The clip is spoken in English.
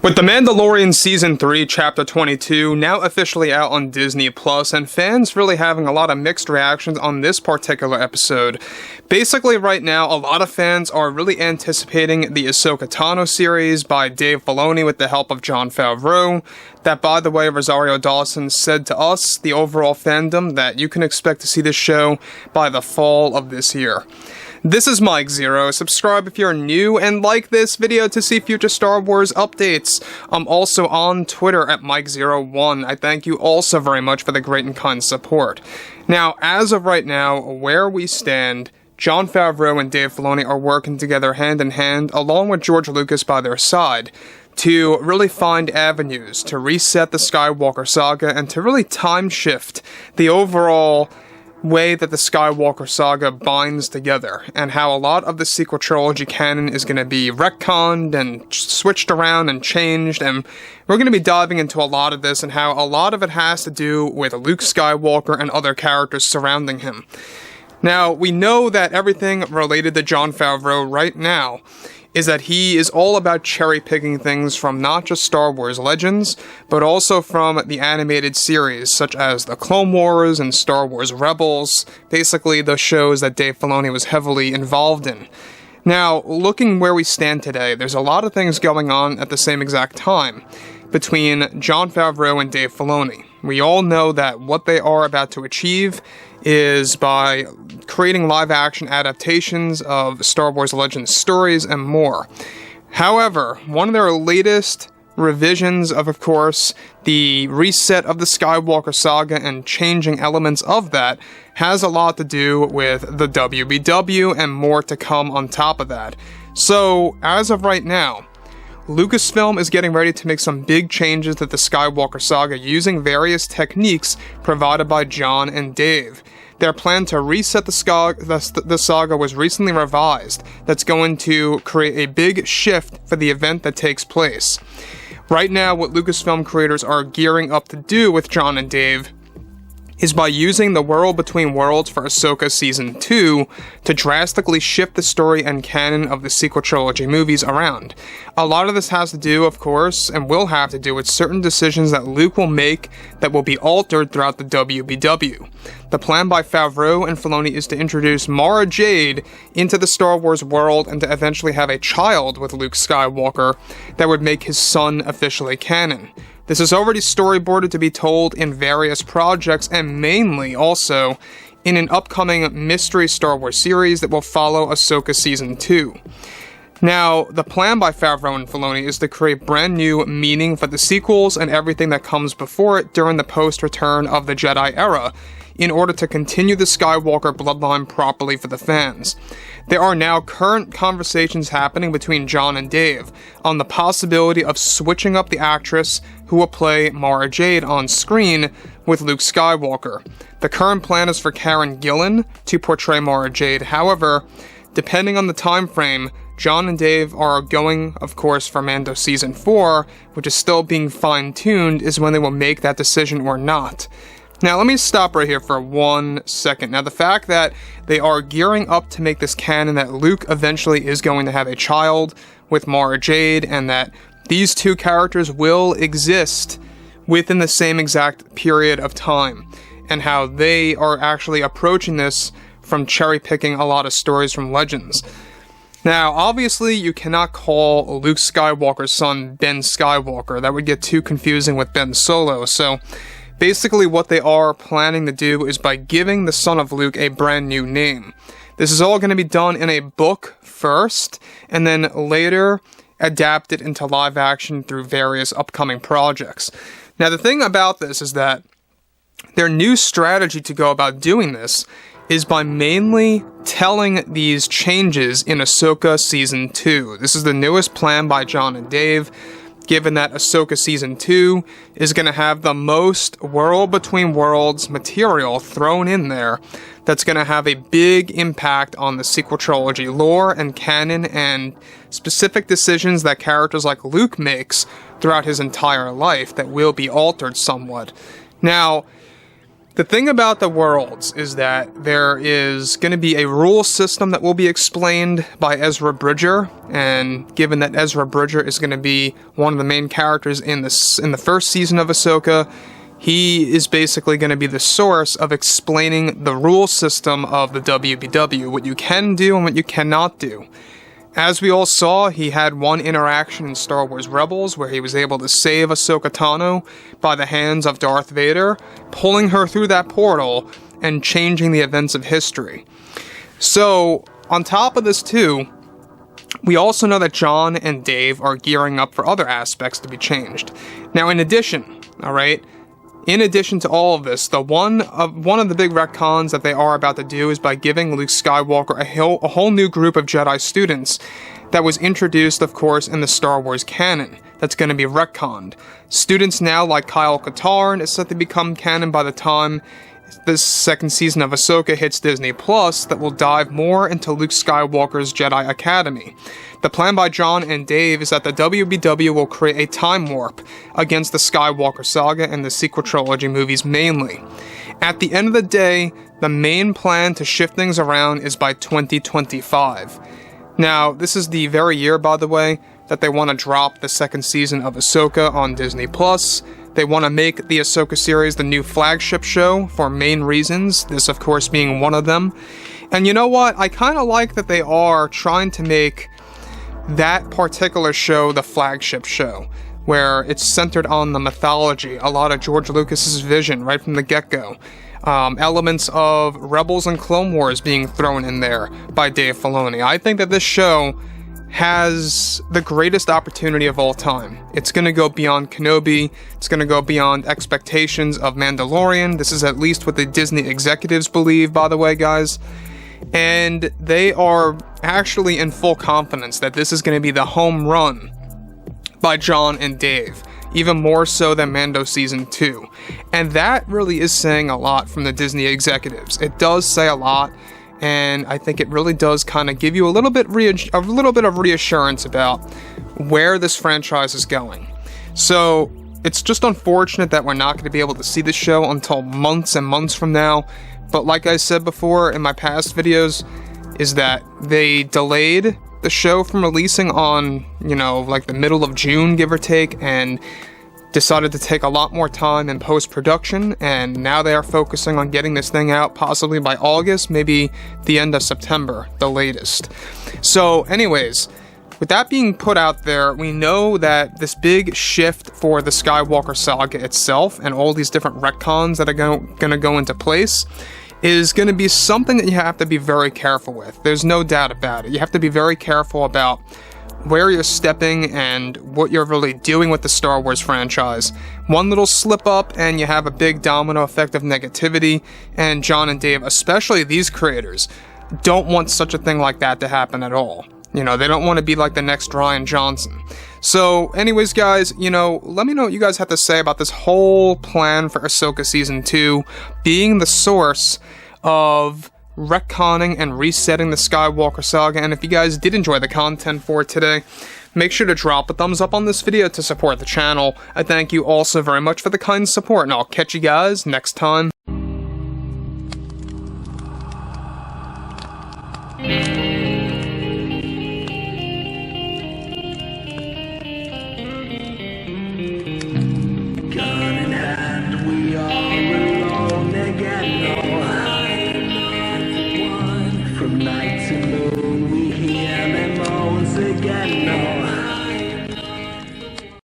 With The Mandalorian Season 3, Chapter 22 now officially out on Disney+, and fans really having a lot of mixed reactions on this particular episode. Basically, right now, a lot of fans are really anticipating the Ahsoka Tano series by Dave Filoni with the help of Jon Favreau. That, by the way, Rosario Dawson said to us, the overall fandom, that you can expect to see this show by the fall of this year. This is Mike Zero. Subscribe if you're new and like this video to see future Star Wars updates. I'm also on Twitter at Mike01. I thank you also very much for the great and kind support. Now, as of right now, where we stand, Jon Favreau and Dave Filoni are working together hand in hand, along with George Lucas by their side, to really find avenues to reset the Skywalker Saga and to really time shift the overall way that the Skywalker Saga binds together, and how a lot of the sequel trilogy canon is going to be retconned and switched around and changed, and we're going to be diving into a lot of this and how a lot of it has to do with Luke Skywalker and other characters surrounding him. Now, we know that everything related to Jon Favreau right now is that he is all about cherry-picking things from not just Star Wars Legends, but also from the animated series, such as The Clone Wars and Star Wars Rebels, basically the shows that Dave Filoni was heavily involved in. Now, looking where we stand today, there's a lot of things going on at the same exact time between Jon Favreau and Dave Filoni. We all know that what they are about to achieve is by creating live-action adaptations of Star Wars Legends stories and more. However, one of their latest revisions of course, the reset of the Skywalker Saga and changing elements of that has a lot to do with the WBW and more to come on top of that. So, as of right now, Lucasfilm is getting ready to make some big changes to the Skywalker Saga using various techniques provided by Jon and Dave. Their plan to reset the saga was recently revised. That's going to create a big shift for the event that takes place. Right now, what Lucasfilm creators are gearing up to do with Jon and Dave is by using the World Between Worlds for Ahsoka Season 2 to drastically shift the story and canon of the sequel trilogy movies around. A lot of this has to do, of course, and will have to do with certain decisions that Luke will make that will be altered throughout the WBW. The plan by Favreau and Filoni is to introduce Mara Jade into the Star Wars world and to eventually have a child with Luke Skywalker that would make his son officially canon. This is already storyboarded to be told in various projects, and mainly also in an upcoming mystery Star Wars series that will follow Ahsoka Season 2. Now, the plan by Favreau and Filoni is to create brand new meaning for the sequels and everything that comes before it during the post-Return of the Jedi era, in order to continue the Skywalker bloodline properly for the fans. There are now current conversations happening between Jon and Dave on the possibility of switching up the actress who will play Mara Jade on screen with Luke Skywalker. The current plan is for Karen Gillan to portray Mara Jade. However, depending on the time frame, Jon and Dave are going, of course, for Mando Season 4, which is still being fine-tuned, is when they will make that decision or not. Now, let me stop right here for 1 second. Now, the fact that they are gearing up to make this canon that Luke eventually is going to have a child with Mara Jade, and that these two characters will exist within the same exact period of time, and how they are actually approaching this from cherry-picking a lot of stories from Legends. Now, obviously, you cannot call Luke Skywalker's son Ben Skywalker. That would get too confusing with Ben Solo, so basically what they are planning to do is by giving the son of Luke a brand new name. This is all going to be done in a book first, and then later adapted into live action through various upcoming projects. Now, the thing about this is that their new strategy to go about doing this is by mainly telling these changes in Ahsoka Season 2. This is the newest plan by Jon and Dave, given that Ahsoka Season 2 is going to have the most World Between Worlds material thrown in there that's going to have a big impact on the sequel trilogy lore and canon and specific decisions that characters like Luke makes throughout his entire life that will be altered somewhat. Now, The thing about the worlds is that there is going to be a rule system that will be explained by Ezra Bridger, and given that Ezra Bridger is going to be one of the main characters in the first season of Ahsoka, he is basically going to be the source of explaining the rule system of the WBW, what you can do and what you cannot do. As we all saw, he had one interaction in Star Wars Rebels where he was able to save Ahsoka Tano by the hands of Darth Vader, pulling her through that portal and changing the events of history. So, on top of this too, we also know that John and Dave are gearing up for other aspects to be changed. Now, in addition, alright, in addition to all of this, one of the big retcons that they are about to do is by giving Luke Skywalker a whole new group of Jedi students that was introduced, of course, in the Star Wars canon. That's going to be retconned. Students now like Kyle Katarn is set to become canon by the time this second season of Ahsoka hits Disney Plus that will dive more into Luke Skywalker's Jedi Academy. The plan by John and Dave is that the WBW will create a time warp against the Skywalker Saga and the sequel trilogy movies mainly. At the end of the day, the main plan to shift things around is by 2025. Now, this is the very year, by the way, that they want to drop the second season of Ahsoka on Disney Plus. They want to make the Ahsoka series the new flagship show for main reasons, this of course being one of them. And you know what? I kind of like that they are trying to make that particular show the flagship show, where it's centered on the mythology, a lot of George Lucas's vision right from the get-go. Elements of Rebels and Clone Wars being thrown in there by Dave Filoni. I think that this show has the greatest opportunity of all time. It's going to go beyond Kenobi. It's going to go beyond expectations of Mandalorian. This is at least what the Disney executives believe, by the way, guys. And they are actually in full confidence that this is going to be the home run by John and Dave, even more so than Mando Season 2. And that really is saying a lot from the Disney executives. It does say a lot, and I think it really does kind of give you a little bit of reassurance about where this franchise is going. So it's just unfortunate that we're not going to be able to see this show until months and months from now. But like I said before in my past videos, is that they delayed the show from releasing on, like the middle of June, give or take, and decided to take a lot more time in post-production, and now they are focusing on getting this thing out possibly by August, maybe the end of September, the latest. So anyways, with that being put out there, we know that this big shift for the Skywalker Saga itself and all these different retcons that are going to go into place is going to be something that you have to be very careful with. There's no doubt about it. You have to be very careful about where you're stepping and what you're really doing with the Star Wars franchise. One little slip up and you have a big domino effect of negativity, and John and Dave, especially these creators, don't want such a thing like that to happen at all. They don't want to be like the next Rian Johnson. So, anyways, guys, let me know what you guys have to say about this whole plan for Ahsoka Season 2 being the source of retconning and resetting the Skywalker Saga. And if you guys did enjoy the content for today, make sure to drop a thumbs up on this video to support the channel. I thank you all so very much for the kind support, and I'll catch you guys next time. Night to moon, we hear them moans again.